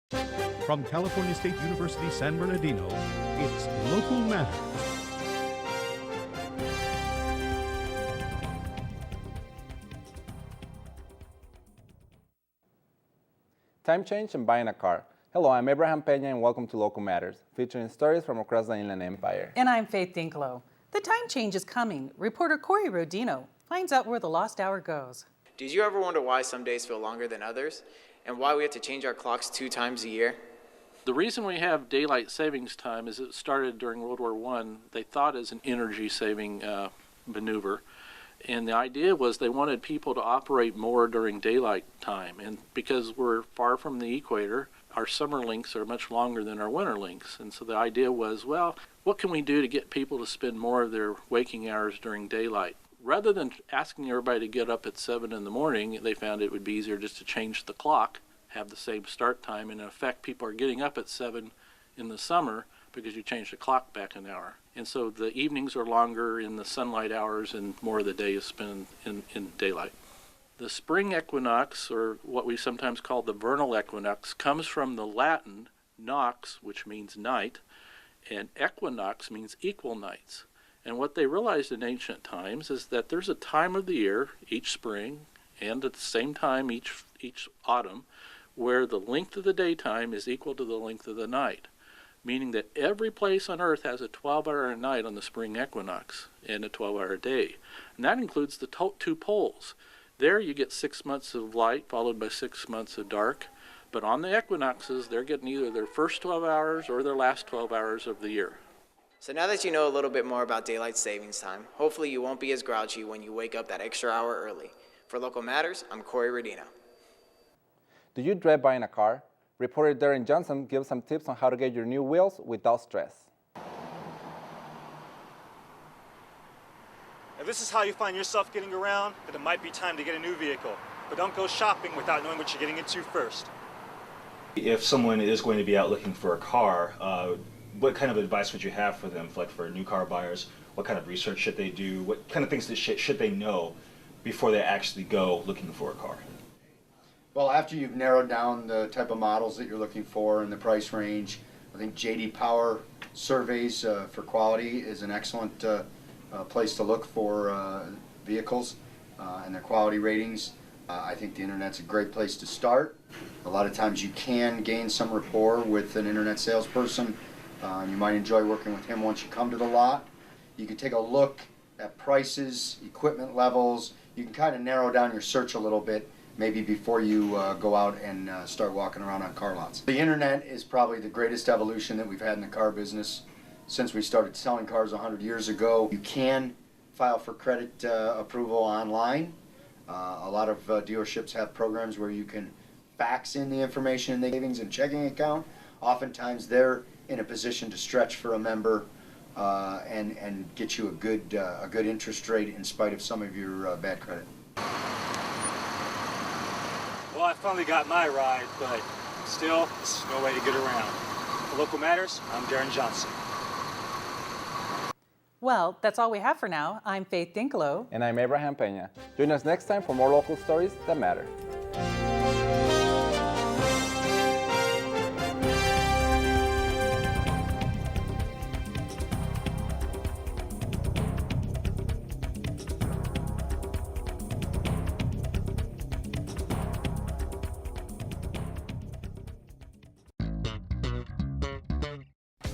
From California State University, San Bernardino, it's Local Matters. Time change and buying a car. Hello, I'm Pena and welcome to Local Matters, featuring stories from across the Inland Empire. And I'm Faith Dincolo. The time change is coming. Reporter Rodino finds out where the lost hour goes. Did you ever wonder why some days feel longer than others? And why we have to change our clocks 2 times a year? The reason we have daylight savings time is it started during World War I. They thought as an energy-saving maneuver. And the idea was they wanted people to operate more during daylight time. And because we're far from the equator, our summer links are much longer than our winter links. And so the idea was, well, what can we do to get people to spend more of their waking hours during daylight? Rather than asking everybody to get up at 7 in the morning, they found it would be easier just to change the clock, have the same start time, and in effect people are getting up at 7 in the summer because you change the clock back an hour. And so the evenings are longer in the sunlight hours and more of the day is spent in daylight. The spring equinox, or what we sometimes call the vernal equinox, comes from the Latin nox, which means night, and equinox means equal nights. And what they realized in ancient times is that there's a time of the year, each spring, and at the same time each autumn, where the length of the daytime is equal to the length of the night, meaning that every place on Earth has a 12-hour night on the spring equinox and a 12-hour day. And that includes the 2 poles. There you get 6 months of light followed by 6 months of dark. But on the equinoxes, they're getting either their first 12 hours or their last 12 hours of the year. So now that you know a little bit more about daylight savings time, hopefully you won't be as grouchy when you wake up that extra hour early. For Local Matters, I'm Rodino. Do you dread buying a car? Reporter Darrin Johnosn gives some tips on how to get your new wheels without stress. If this is how you find yourself getting around, then it might be time to get a new vehicle. But don't go shopping without knowing what you're getting into first. If someone is going to be out looking for a car, what kind of advice would you have for them, like for new car buyers? What kind of research should they do? What kind of things should they know before they actually go looking for a car? Well, after you've narrowed down the type of models that you're looking for and the price range, I think J.D. Power surveys for quality is an excellent place to look for vehicles and their quality ratings. I think the internet's a great place to start. A lot of times you can gain some rapport with an internet salesperson. You might enjoy working with him once you come to the lot. You can take a look at prices, equipment levels. You can kind of narrow down your search a little bit, maybe before you go out and start walking around on car lots. The internet is probably the greatest evolution that we've had in the car business since we started selling cars 100 years ago. You can file for credit approval online. A lot of dealerships have programs where you can fax in the information in the savings and checking account. Oftentimes they're in a position to stretch for a member and get you a good interest rate in spite of some of your bad credit. Well, I finally got my ride, but still, this is no way to get around. For Local Matters, I'm Darrin Johnosn. Well, that's all we have for now. I'm Faith Dincolo. And I'm Pena. Join us next time for more local stories that matter.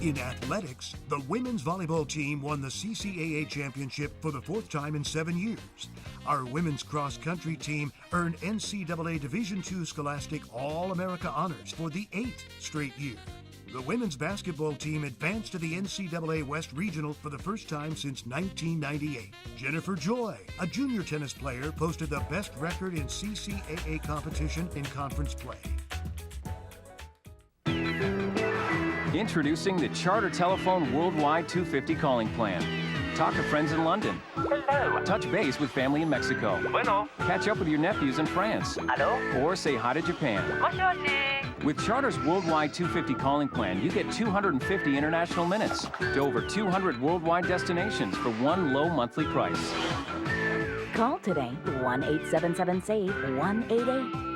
In athletics, the women's volleyball team won the CCAA championship for the 4th time in 7 years. Our women's cross-country team earned NCAA Division II Scholastic All-America honors for the 8th straight year. The women's basketball team advanced to the NCAA West Regional for the first time since 1998. Jennifer Joy, a junior tennis player, posted the best record in CCAA competition in conference play. Introducing the Charter Telephone Worldwide 250 calling plan. Talk to friends in London. Hello. Touch base with family in Mexico. Bueno. Catch up with your nephews in France. Hello. Or say hi to Japan. Moshi. With Charter's Worldwide 250 calling plan, you get 250 international minutes to over 200 worldwide destinations for one low monthly price. Call today, 1-877-SAVE, 188.